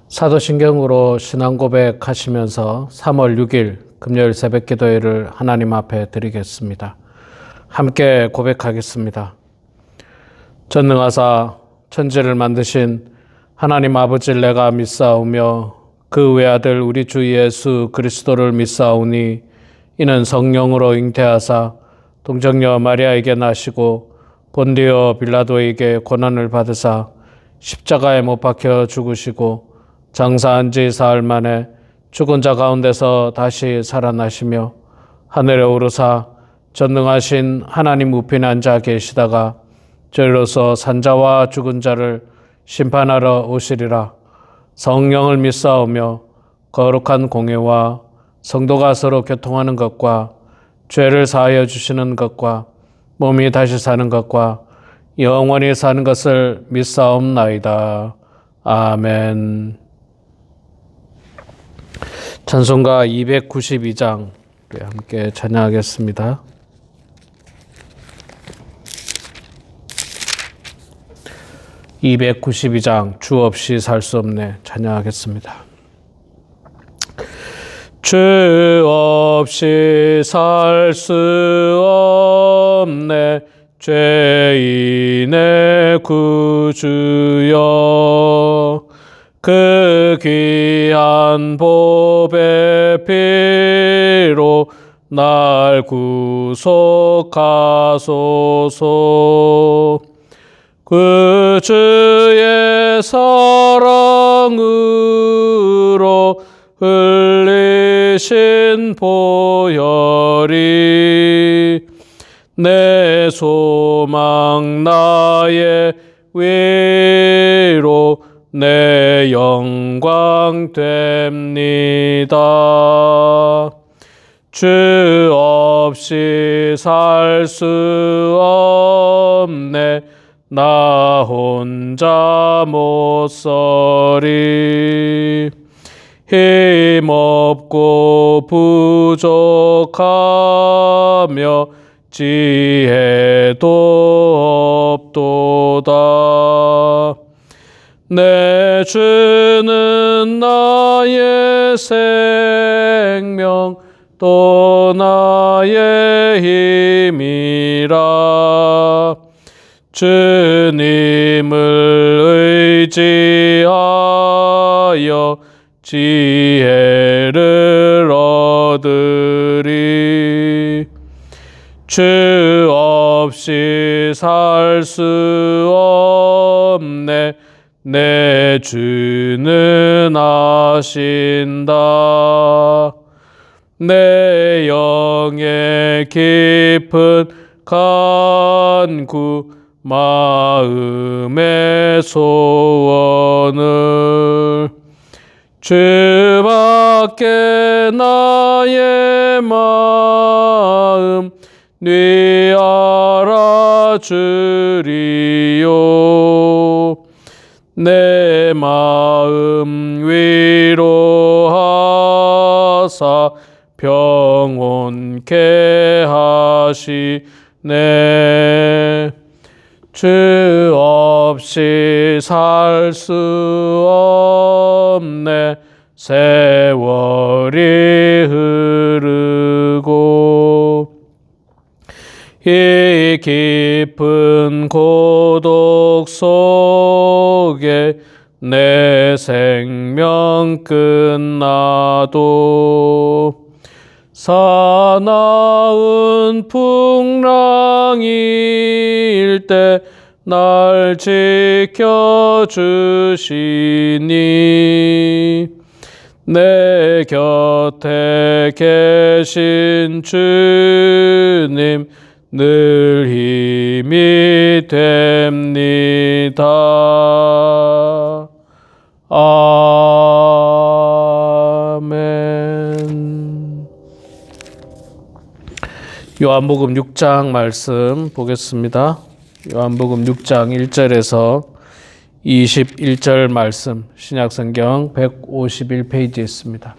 사도신경으로 신앙 고백하시면서 3월 6일 금요일 새벽 기도회를 하나님 앞에 드리겠습니다. 함께 고백하겠습니다. 전능하사 천지를 만드신 하나님 아버지를 내가 믿사오며 그 외아들 우리 주 예수 그리스도를 믿사오니 이는 성령으로 잉태하사 동정녀 마리아에게 나시고 본디오 빌라도에게 고난을 받으사 십자가에 못 박혀 죽으시고 장사한 지 사흘 만에 죽은 자 가운데서 다시 살아나시며 하늘에 오르사 전능하신 하나님 우편에 앉아 계시다가 저희로서 산자와 죽은 자를 심판하러 오시리라. 성령을 믿사오며 거룩한 공예와 성도가 서로 교통하는 것과 죄를 사하여 주시는 것과 몸이 다시 사는 것과 영원히 사는 것을 믿사옵나이다. 아멘. 찬송가 292장 함께 찬양하겠습니다. (292장) 주 없이 살 수 없네 찬양하겠습니다. 주 없이 살 수 없네 죄인의 구주여 그 귀한 보배 피로 날 구속하소서. 그 주의 사랑으로 흘리신 보혈이 내 소망 나의 위로 내 영광 됩니다. 주 없이 살 수 없네 나 혼자 못 서리. 힘없고 부족하며 지혜도 없도다. 내 주는 나의 생명 또 나의 힘이라. 주님을 의지하여 지혜를 얻으리. 주 없이 살 수 없네 내 주는 아신다. 내 영의 깊은 간구 마음의 소원을 주밖에 나의 마음 네 알아주리요. 내 마음 위로하사 평온케 하시네. 주 없이 살 수 없네 세월이 흐르고 이 깊은 고독 속에 내 생명 끝나도 사나운 풍랑일 때 날 지켜주시니 내 곁에 계신 주님 늘 힘이 됩니다. 아멘. 요한복음 6장 말씀 보겠습니다. 요한복음 6장 1절에서 21절 말씀 신약성경 151페이지에 있습니다.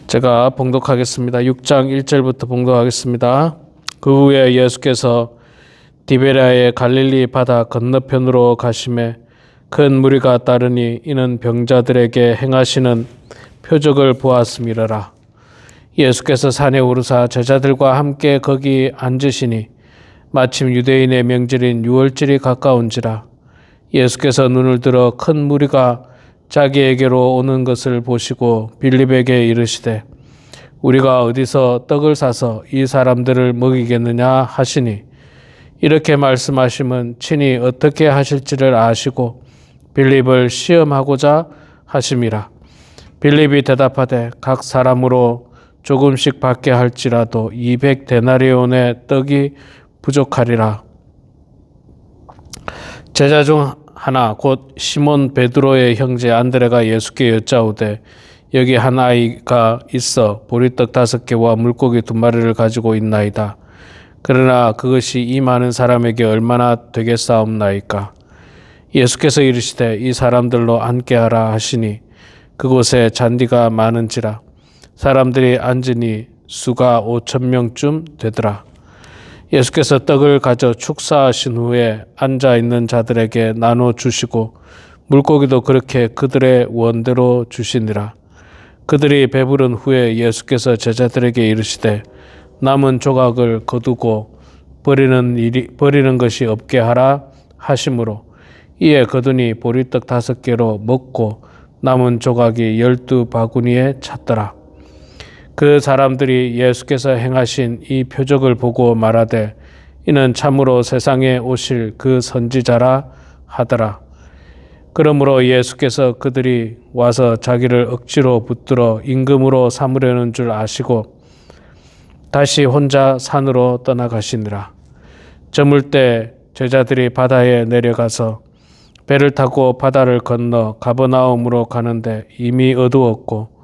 제가 봉독하겠습니다. 6장 1절부터 봉독하겠습니다. 그 후에 예수께서 디베랴의 갈릴리 바다 건너편으로 가시매 큰 무리가 따르니 이는 병자들에게 행하시는 표적을 보았음이러라. 예수께서 산에 오르사 제자들과 함께 거기 앉으시니 마침 유대인의 명절인 유월절이 가까운지라. 예수께서 눈을 들어 큰 무리가 자기에게로 오는 것을 보시고 빌립에게 이르시되 우리가 어디서 떡을 사서 이 사람들을 먹이겠느냐 하시니 이렇게 말씀하심은 친히 어떻게 하실지를 아시고 빌립을 시험하고자 하심이라. 빌립이 대답하되 각 사람으로 조금씩 받게 할지라도 200데나리온의 떡이 부족하리라. 제자 중 하나 곧 시몬 베드로의 형제 안드레가 예수께 여짜오되 여기 한 아이가 있어 보리떡 5개와 물고기 2마리를 가지고 있나이다. 그러나 그것이 이 많은 사람에게 얼마나 되겠사옵나이까. 예수께서 이르시되 이 사람들로 앉게 하라 하시니 그곳에 잔디가 많은지라. 사람들이 앉으니 수가 5,000명쯤 되더라. 예수께서 떡을 가져 축사하신 후에 앉아있는 자들에게 나눠 주시고 물고기도 그렇게 그들의 원대로 주시니라. 그들이 배부른 후에 예수께서 제자들에게 이르시되 남은 조각을 거두고 버리는 것이 없게 하라 하심으로 이에 거두니 보리떡 5개로 먹고 남은 조각이 12바구니에 찼더라. 그 사람들이 예수께서 행하신 이 표적을 보고 말하되 이는 참으로 세상에 오실 그 선지자라 하더라. 그러므로 예수께서 그들이 와서 자기를 억지로 붙들어 임금으로 삼으려는 줄 아시고 다시 혼자 산으로 떠나가시니라. 저물 때 제자들이 바다에 내려가서 배를 타고 바다를 건너 가버나움으로 가는데 이미 어두웠고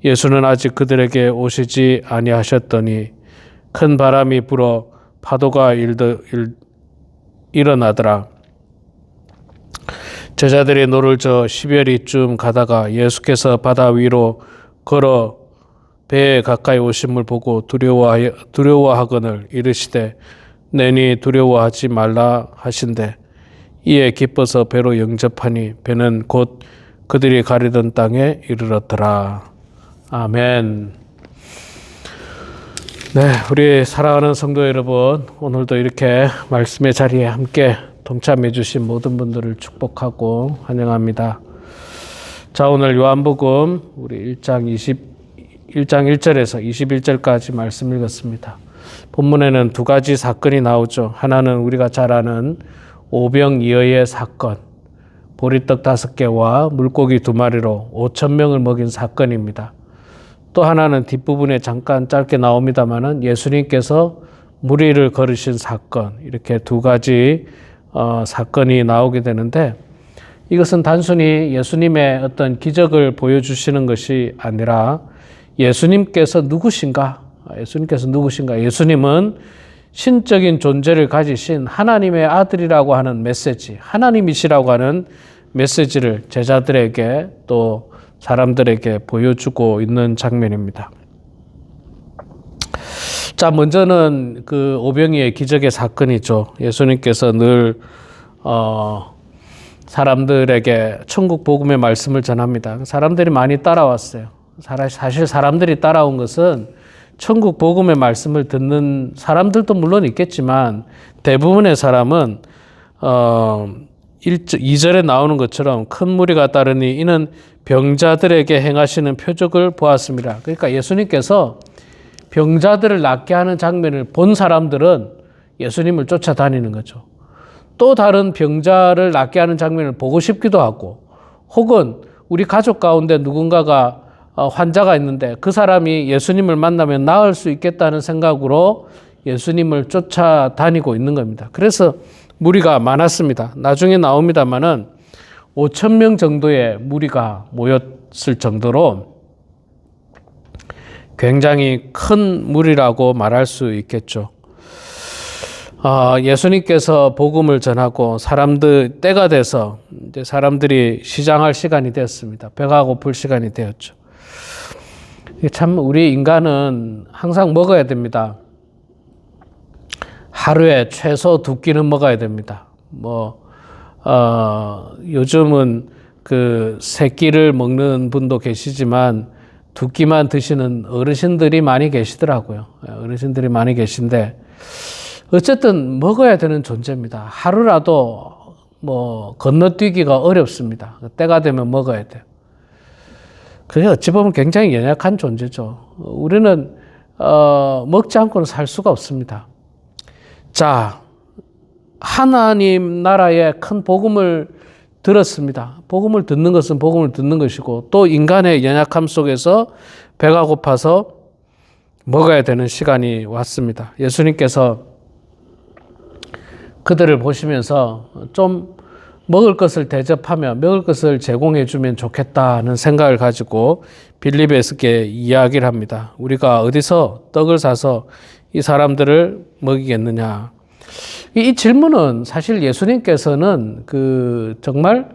예수는 아직 그들에게 오시지 아니하셨더니 큰 바람이 불어 파도가 일어나더라. 제자들이 노를 저 10여리쯤 가다가 예수께서 바다 위로 걸어 배에 가까이 오심을 보고 두려워하거늘 이르시되 내니 두려워하지 말라 하신대 이에 기뻐서 배로 영접하니 배는 곧 그들이 가리던 땅에 이르렀더라. 아멘. 네, 우리 사랑하는 성도 여러분, 오늘도 이렇게 말씀의 자리에 함께 동참해 주신 모든 분들을 축복하고 환영합니다. 자, 오늘 요한복음 우리 1장 1절에서 21절까지 말씀 읽었습니다. 본문에는 2가지 사건이 나오죠. 하나는 우리가 잘 아는 오병이어의 사건, 보리떡 5개와 물고기 2마리로 5,000명을 먹인 사건입니다. 또 하나는 뒷부분에 잠깐 짧게 나옵니다마는 예수님께서 무리를 걸으신 사건, 이렇게 2가지 사건이 나오게 되는데 이것은 단순히 예수님의 어떤 기적을 보여주시는 것이 아니라 예수님께서 누구신가? 예수님은 신적인 존재를 가지신 하나님의 아들이라고 하는 메시지, 하나님이시라고 하는 메시지를 제자들에게 또 사람들에게 보여주고 있는 장면입니다. 자, 먼저는 그 오병이의 기적의 사건이죠. 예수님께서 늘 사람들에게 천국 복음의 말씀을 전합니다. 사람들이 많이 따라왔어요. 사실 사람들이 따라온 것은 천국 복음의 말씀을 듣는 사람들도 물론 있겠지만 대부분의 사람은 2절에 나오는 것처럼 큰 무리가 따르니 이는 병자들에게 행하시는 표적을 보았습니다. 그러니까 예수님께서 병자들을 낫게 하는 장면을 본 사람들은 예수님을 쫓아다니는 거죠. 또 다른 병자를 낫게 하는 장면을 보고 싶기도 하고 혹은 우리 가족 가운데 누군가가 환자가 있는데 그 사람이 예수님을 만나면 나을 수 있겠다는 생각으로 예수님을 쫓아다니고 있는 겁니다. 그래서 무리가 많았습니다. 나중에 나옵니다마는 5,000명 정도의 무리가 모였을 정도로 굉장히 큰 무리라고 말할 수 있겠죠. 예수님께서 복음을 전하고 때가 돼서 이제 사람들이 시장할 시간이 되었습니다. 배가 고플 시간이 되었죠. 참 우리 인간은 항상 먹어야 됩니다. 하루에 최소 2끼는 먹어야 됩니다. 요즘은 그 세 끼를 먹는 분도 계시지만 두 끼만 드시는 어르신들이 많이 계시더라고요. 어르신들이 많이 계신데 어쨌든 먹어야 되는 존재입니다. 하루라도 뭐 건너뛰기가 어렵습니다. 때가 되면 먹어야 돼요. 그게 어찌 보면 굉장히 연약한 존재죠. 우리는 먹지 않고는 살 수가 없습니다. 자, 하나님 나라의 큰 복음을 들었습니다. 복음을 듣는 것은 복음을 듣는 것이고 또 인간의 연약함 속에서 배가 고파서 먹어야 되는 시간이 왔습니다. 예수님께서 그들을 보시면서 좀 먹을 것을 대접하며 먹을 것을 제공해 주면 좋겠다는 생각을 가지고 빌립에게 이야기를 합니다. 우리가 어디서 떡을 사서 이 사람들을 먹이겠느냐. 이 질문은 사실 예수님께서는 정말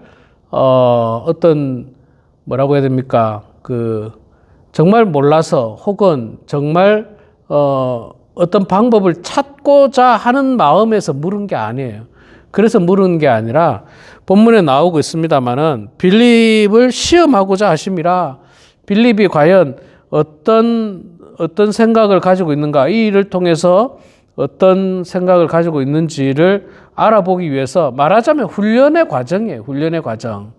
어떤 뭐라고 해야 됩니까? 정말 몰라서 혹은 정말 어떤 방법을 찾고자 하는 마음에서 물은 게 아니에요. 그래서 물은 게 아니라 본문에 나오고 있습니다만은 빌립을 시험하고자 하심이라. 빌립이 과연 어떤 생각을 가지고 있는가, 이 일을 통해서 어떤 생각을 가지고 있는지를 알아보기 위해서 말하자면 훈련의 과정이에요. 훈련의 과정.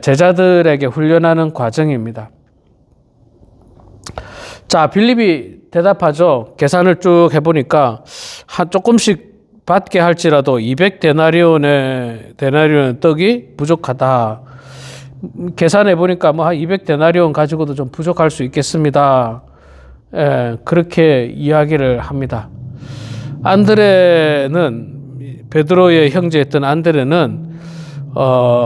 제자들에게 훈련하는 과정입니다. 자, 빌립이 대답하죠. 계산을 쭉 해보니까 조금씩 받게 할지라도 200데나리온의 떡이 부족하다. 계산해 보니까 뭐 한 200데나리온 가지고도 좀 부족할 수 있겠습니다. 그렇게 이야기를 합니다. 안드레는, 베드로의 형제였던 안드레는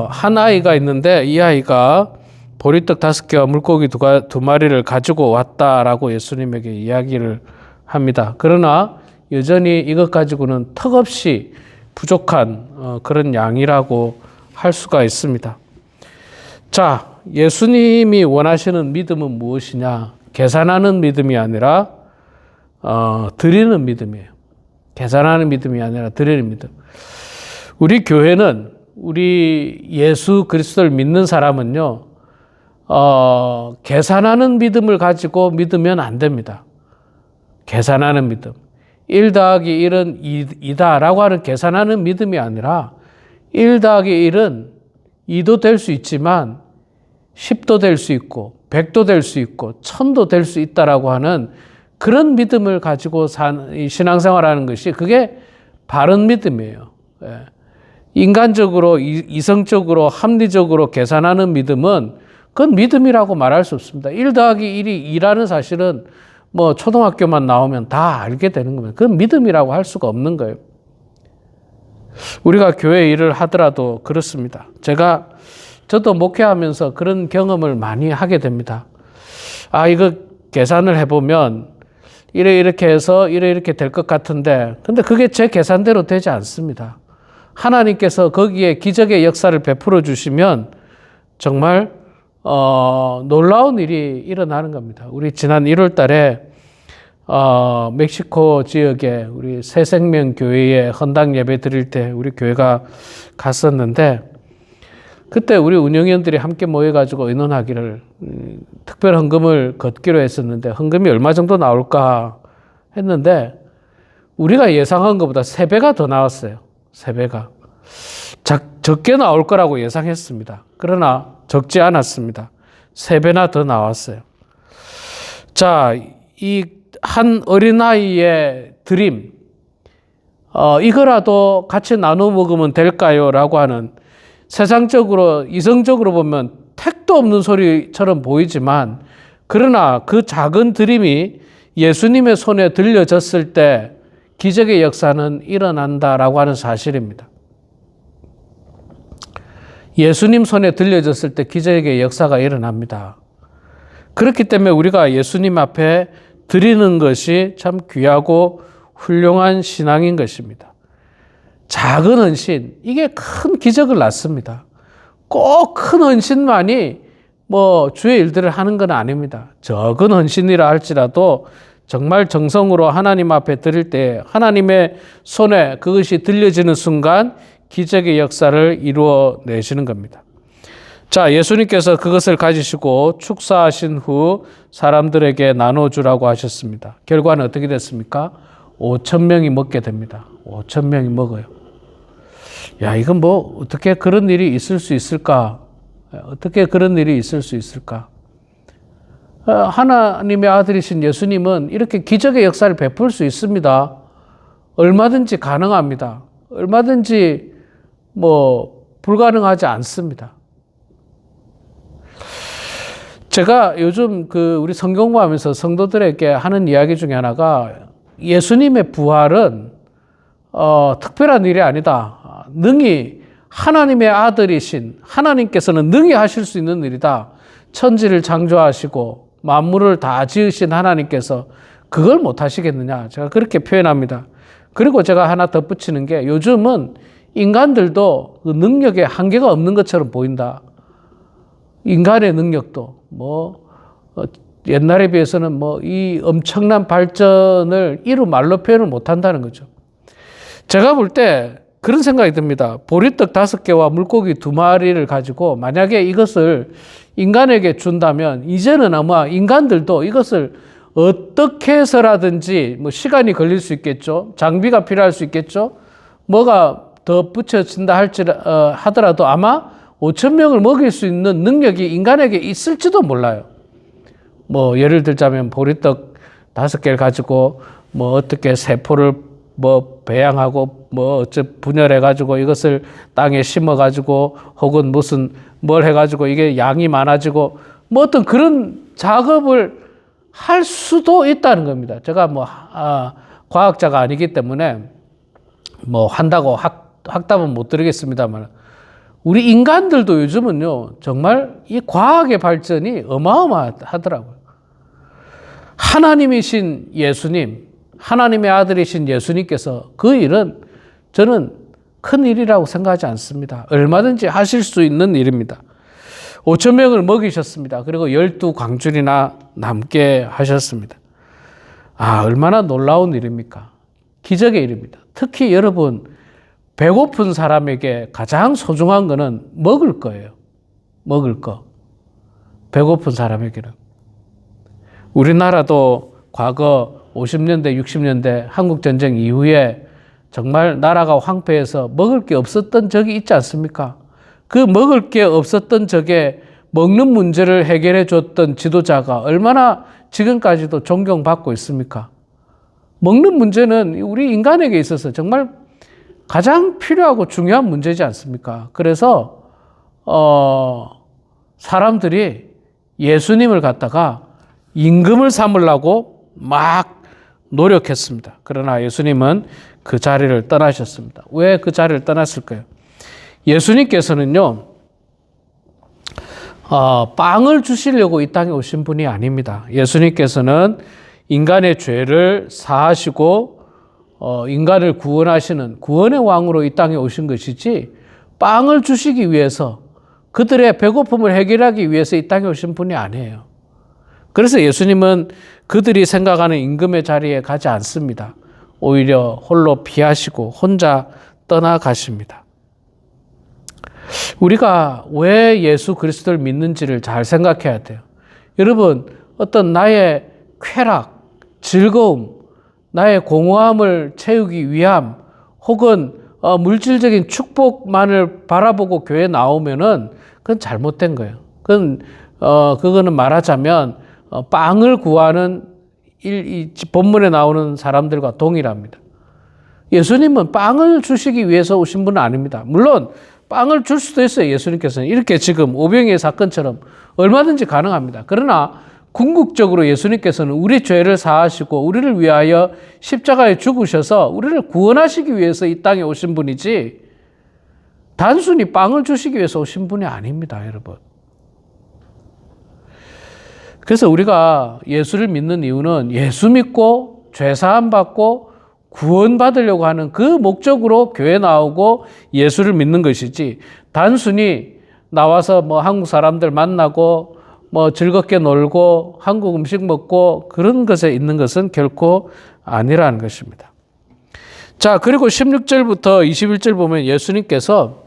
한 아이가 있는데 이 아이가 보리떡 5개와 물고기 2마리를 가지고 왔다라고 예수님에게 이야기를 합니다. 그러나 여전히 이것 가지고는 턱없이 부족한 그런 양이라고 할 수가 있습니다. 자, 예수님이 원하시는 믿음은 무엇이냐? 계산하는 믿음이 아니라 드리는 믿음이에요. 계산하는 믿음이 아니라 드리는 믿음. 우리 교회는, 우리 예수 그리스도를 믿는 사람은요, 계산하는 믿음을 가지고 믿으면 안 됩니다. 계산하는 믿음. 1 더하기 1은 2다라고 하는 계산하는 믿음이 아니라 1 더하기 1은 2도 될 수 있지만 10도 될 수 있고 100도 될 수 있고 1000도 될 수 있다라고 하는 그런 믿음을 가지고 신앙생활하는 것이, 그게 바른 믿음이에요. 인간적으로, 이성적으로, 합리적으로 계산하는 믿음은 그건 믿음이라고 말할 수 없습니다. 1 더하기 1이 2라는 사실은 뭐 초등학교만 나오면 다 알게 되는 겁니다. 그건 믿음이라고 할 수가 없는 거예요. 우리가 교회 일을 하더라도 그렇습니다. 저도 목회하면서 그런 경험을 많이 하게 됩니다. 이거 계산을 해보면 이렇게 해서 이렇게 될 것 같은데, 근데 그게 제 계산대로 되지 않습니다. 하나님께서 거기에 기적의 역사를 베풀어 주시면 정말 놀라운 일이 일어나는 겁니다. 우리 지난 1월 달에 멕시코 지역에 우리 새생명교회에 헌당 예배 드릴 때 우리 교회가 갔었는데, 그때 우리 운영위원들이 함께 모여가지고 의논하기를 특별 헌금을 걷기로 했었는데, 헌금이 얼마 정도 나올까 했는데 우리가 예상한 것보다 3배가 더 나왔어요. 3배가. 적게 나올 거라고 예상했습니다. 그러나 적지 않았습니다. 3배나 더 나왔어요. 자, 이 한 어린아이의 드림, 이거라도 같이 나눠 먹으면 될까요? 라고 하는, 세상적으로, 이성적으로 보면 택도 없는 소리처럼 보이지만, 그러나 그 작은 드림이 예수님의 손에 들려졌을 때 기적의 역사는 일어난다라고 하는 사실입니다. 예수님 손에 들려졌을 때 기적의 역사가 일어납니다. 그렇기 때문에 우리가 예수님 앞에 드리는 것이 참 귀하고 훌륭한 신앙인 것입니다. 작은 헌신, 이게 큰 기적을 낳습니다. 꼭 큰 헌신만이 뭐 주의 일들을 하는 건 아닙니다. 적은 헌신이라 할지라도 정말 정성으로 하나님 앞에 드릴 때 하나님의 손에 그것이 들려지는 순간 기적의 역사를 이루어내시는 겁니다. 자, 예수님께서 그것을 가지시고 축사하신 후 사람들에게 나눠주라고 하셨습니다. 결과는 어떻게 됐습니까? 5,000명이 먹게 됩니다. 5,000명이 먹어요. 야, 이건 뭐 어떻게 그런 일이 있을 수 있을까? 어떻게 그런 일이 있을 수 있을까? 하나님의 아들이신 예수님은 이렇게 기적의 역사를 베풀 수 있습니다. 얼마든지 가능합니다. 얼마든지 불가능하지 않습니다. 제가 요즘 우리 성경 공부하면서 성도들에게 하는 이야기 중에 하나가 예수님의 부활은 특별한 일이 아니다. 능히 하나님의 아들이신 하나님께서는 능히 하실 수 있는 일이다. 천지를 창조하시고 만물을 다 지으신 하나님께서 그걸 못 하시겠느냐. 제가 그렇게 표현합니다. 그리고 제가 하나 덧붙이는 게 요즘은 인간들도 그 능력에 한계가 없는 것처럼 보인다. 인간의 능력도 옛날에 비해서는 이 엄청난 발전을 이루 말로 표현을 못 한다는 거죠. 제가 볼 때 그런 생각이 듭니다. 보리떡 5개와 물고기 2마리를 가지고 만약에 이것을 인간에게 준다면 이제는 아마 인간들도 이것을 어떻게 해서라든지 시간이 걸릴 수 있겠죠. 장비가 필요할 수 있겠죠. 뭐가 더 붙여진다 하더라도 아마 5,000명을 먹일 수 있는 능력이 인간에게 있을지도 몰라요. 예를 들자면 보리떡 5개를 가지고 어떻게 세포를 배양하고 분열해가지고 이것을 땅에 심어가지고 혹은 무슨 뭘 해가지고 이게 양이 많아지고 어떤 그런 작업을 할 수도 있다는 겁니다. 제가 과학자가 아니기 때문에 한다고 확답은 못 드리겠습니다만 우리 인간들도 요즘은요 정말 이 과학의 발전이 어마어마하더라고요. 하나님이신 예수님, 하나님의 아들이신 예수님께서 그 일은 저는 큰 일이라고 생각하지 않습니다. 얼마든지 하실 수 있는 일입니다. 5,000명을 먹이셨습니다. 그리고 12광줄이나 남게 하셨습니다. 얼마나 놀라운 일입니까? 기적의 일입니다. 특히 여러분, 배고픈 사람에게 가장 소중한 거는 먹을 거예요. 먹을 거. 배고픈 사람에게는. 우리나라도 과거 50년대, 60년대 한국전쟁 이후에 정말 나라가 황폐해서 먹을 게 없었던 적이 있지 않습니까? 그 먹을 게 없었던 적에 먹는 문제를 해결해 줬던 지도자가 얼마나 지금까지도 존경받고 있습니까? 먹는 문제는 우리 인간에게 있어서 정말 가장 필요하고 중요한 문제지 않습니까? 그래서 사람들이 예수님을 갖다가 임금을 삼으려고 막 노력했습니다. 그러나 예수님은 그 자리를 떠나셨습니다. 왜 그 자리를 떠났을까요? 예수님께서는요, 빵을 주시려고 이 땅에 오신 분이 아닙니다. 예수님께서는 인간의 죄를 사하시고 인간을 구원하시는 구원의 왕으로 이 땅에 오신 것이지 빵을 주시기 위해서 그들의 배고픔을 해결하기 위해서 이 땅에 오신 분이 아니에요. 그래서 예수님은 그들이 생각하는 임금의 자리에 가지 않습니다. 오히려 홀로 피하시고 혼자 떠나가십니다. 우리가 왜 예수 그리스도를 믿는지를 잘 생각해야 돼요. 여러분, 어떤 나의 쾌락, 즐거움, 나의 공허함을 채우기 위함 혹은 물질적인 축복만을 바라보고 교회에 나오면은 그건 잘못된 거예요. 그거는 말하자면 빵을 구하는 이 본문에 나오는 사람들과 동일합니다. 예수님은 빵을 주시기 위해서 오신 분은 아닙니다. 물론 빵을 줄 수도 있어요. 예수님께서는 이렇게 지금 오병이의 사건처럼 얼마든지 가능합니다. 그러나 궁극적으로 예수님께서는 우리 죄를 사하시고 우리를 위하여 십자가에 죽으셔서 우리를 구원하시기 위해서 이 땅에 오신 분이지 단순히 빵을 주시기 위해서 오신 분이 아닙니다, 여러분. 그래서 우리가 예수를 믿는 이유는 예수 믿고 죄사함 받고 구원받으려고 하는 그 목적으로 교회 나오고 예수를 믿는 것이지 단순히 나와서 한국 사람들 만나고 즐겁게 놀고 한국 음식 먹고 그런 것에 있는 것은 결코 아니라는 것입니다. 자, 그리고 16절부터 21절 보면 예수님께서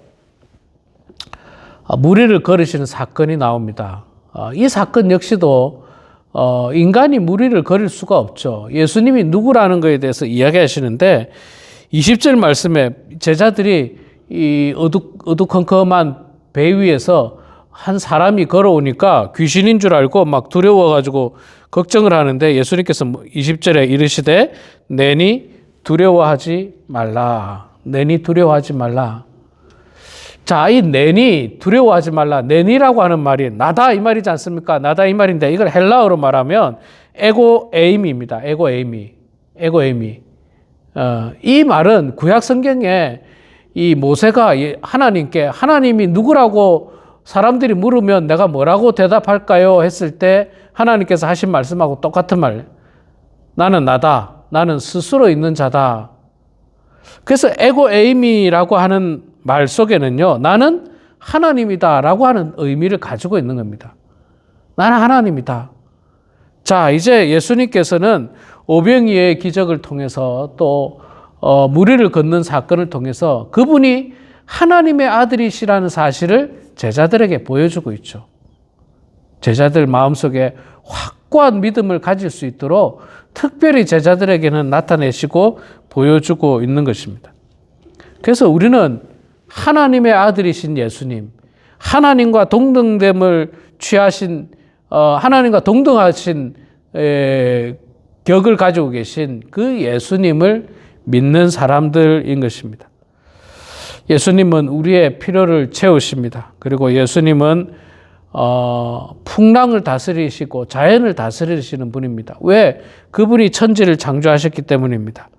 무리를 걸으시는 사건이 나옵니다. 이 사건 역시도 인간이 무리를 걸을 수가 없죠. 예수님이 누구라는 것에 대해서 이야기하시는데 20절 말씀에 제자들이 이 어두컴컴한 배 위에서 한 사람이 걸어오니까 귀신인 줄 알고 막 두려워가지고 걱정을 하는데 예수님께서 20절에 이르시되 내니 두려워하지 말라. 내니 두려워하지 말라. 자, 이 내니 두려워하지 말라. 내니라고 하는 말이 나다 이 말이지 않습니까? 나다 이 말인데 이걸 헬라어로 말하면 에고에이미입니다. 에고에이미. 이 말은 구약 성경에 이 모세가 하나님께 하나님이 누구라고 사람들이 물으면 내가 뭐라고 대답할까요? 했을 때 하나님께서 하신 말씀하고 똑같은 말. 나는 나다. 나는 스스로 있는 자다. 그래서 에고에이미라고 하는 말 속에는요, 나는 하나님이다 라고 하는 의미를 가지고 있는 겁니다. 나는 하나님이다. 자, 이제 예수님께서는 오병이의 기적을 통해서 또 무리를 걷는 사건을 통해서 그분이 하나님의 아들이시라는 사실을 제자들에게 보여주고 있죠. 제자들 마음속에 확고한 믿음을 가질 수 있도록 특별히 제자들에게는 나타내시고 보여주고 있는 것입니다. 그래서 우리는 하나님의 아들이신 예수님, 하나님과 동등됨을 취하신 하나님과 동등하신 격을 가지고 계신 그 예수님을 믿는 사람들인 것입니다. 예수님은 우리의 필요를 채우십니다. 그리고 예수님은 풍랑을 다스리시고 자연을 다스리시는 분입니다. 왜? 그분이 천지를 창조하셨기 때문입니다.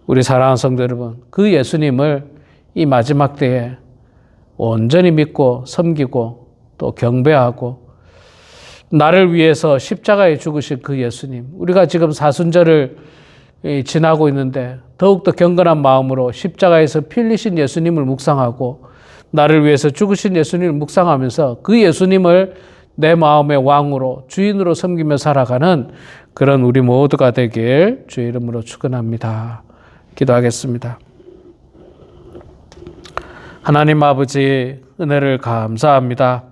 우리 사랑하는 성도 여러분, 그 예수님을 이 마지막 때에 온전히 믿고 섬기고 또 경배하고 나를 위해서 십자가에 죽으신 그 예수님, 우리가 지금 사순절을 지나고 있는데 더욱더 경건한 마음으로 십자가에서 피 흘리신 예수님을 묵상하고 나를 위해서 죽으신 예수님을 묵상하면서 그 예수님을 내 마음의 왕으로 주인으로 섬기며 살아가는 그런 우리 모두가 되길 주의 이름으로 축원합니다. 기도하겠습니다. 하나님 아버지, 은혜를 감사합니다.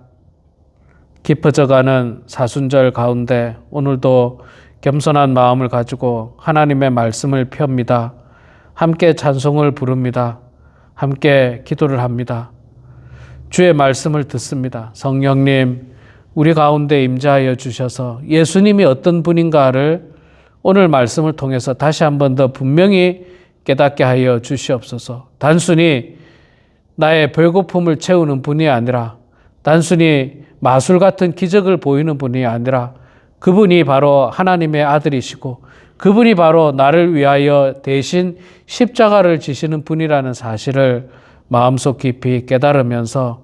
깊어져가는 사순절 가운데 오늘도 겸손한 마음을 가지고 하나님의 말씀을 펴니다. 함께 찬송을 부릅니다. 함께 기도를 합니다. 주의 말씀을 듣습니다. 성령님, 우리 가운데 임재하여 주셔서 예수님이 어떤 분인가를 오늘 말씀을 통해서 다시 한 번 더 분명히 깨닫게 하여 주시옵소서. 단순히 나의 배고픔을 채우는 분이 아니라, 단순히 마술 같은 기적을 보이는 분이 아니라 그분이 바로 하나님의 아들이시고 그분이 바로 나를 위하여 대신 십자가를 지시는 분이라는 사실을 마음속 깊이 깨달으면서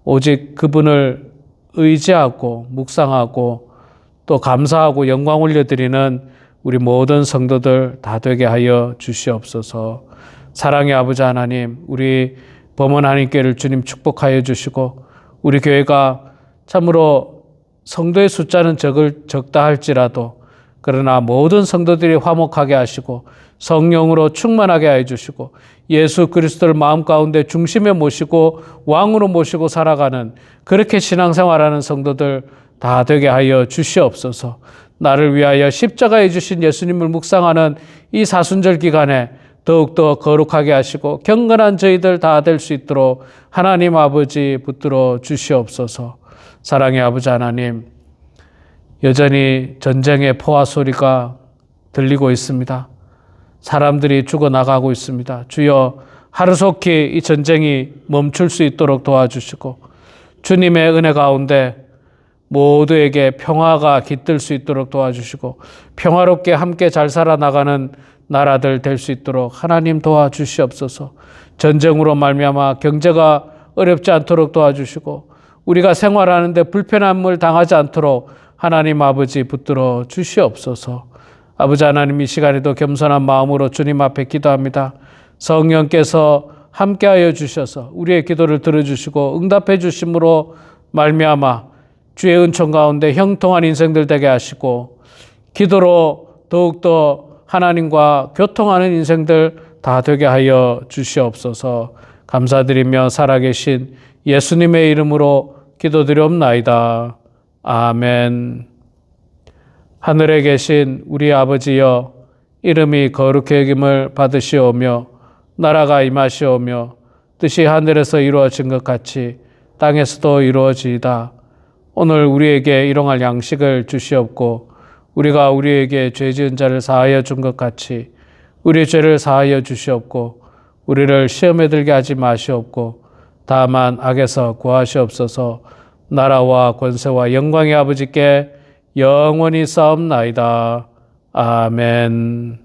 오직 그분을 의지하고 묵상하고 또 감사하고 영광 올려드리는 우리 모든 성도들 다 되게 하여 주시옵소서. 사랑의 아버지 하나님, 우리 범원 한인교회를 주님 축복하여 주시고 우리 교회가 참으로 성도의 숫자는 적다 할지라도 그러나 모든 성도들이 화목하게 하시고 성령으로 충만하게 해 주시고 예수 그리스도를 마음 가운데 중심에 모시고 왕으로 모시고 살아가는 그렇게 신앙생활하는 성도들 다 되게 하여 주시옵소서. 나를 위하여 십자가에 주신 예수님을 묵상하는 이 사순절 기간에 더욱더 거룩하게 하시고 경건한 저희들 다 될 수 있도록 하나님 아버지 붙들어 주시옵소서. 사랑의 아버지 하나님, 여전히 전쟁의 포화 소리가 들리고 있습니다. 사람들이 죽어나가고 있습니다. 주여, 하루속히 이 전쟁이 멈출 수 있도록 도와주시고 주님의 은혜 가운데 모두에게 평화가 깃들 수 있도록 도와주시고 평화롭게 함께 잘 살아나가는 나라들 될 수 있도록 하나님 도와주시옵소서. 전쟁으로 말미암아 경제가 어렵지 않도록 도와주시고 우리가 생활하는데 불편함을 당하지 않도록 하나님 아버지 붙들어 주시옵소서. 아버지 하나님, 이 시간에도 겸손한 마음으로 주님 앞에 기도합니다. 성령께서 함께하여 주셔서 우리의 기도를 들어주시고 응답해 주심으로 말미암아 주의 은총 가운데 형통한 인생들 되게 하시고 기도로 더욱더 하나님과 교통하는 인생들 다 되게 하여 주시옵소서. 감사드리며 살아계신 예수님의 이름으로 기도드리옵나이다. 아멘. 하늘에 계신 우리 아버지여, 이름이 거룩히 여김을 받으시오며 나라가 임하시오며 뜻이 하늘에서 이루어진 것 같이 땅에서도 이루어지이다. 오늘 우리에게 일용할 양식을 주시옵고 우리가 우리에게 죄 지은 자를 사하여 준 것 같이 우리 죄를 사하여 주시옵고 우리를 시험에 들게 하지 마시옵고 다만 악에서 구하시옵소서. 나라와 권세와 영광의 아버지께 영원히 싸움나이다. 아멘.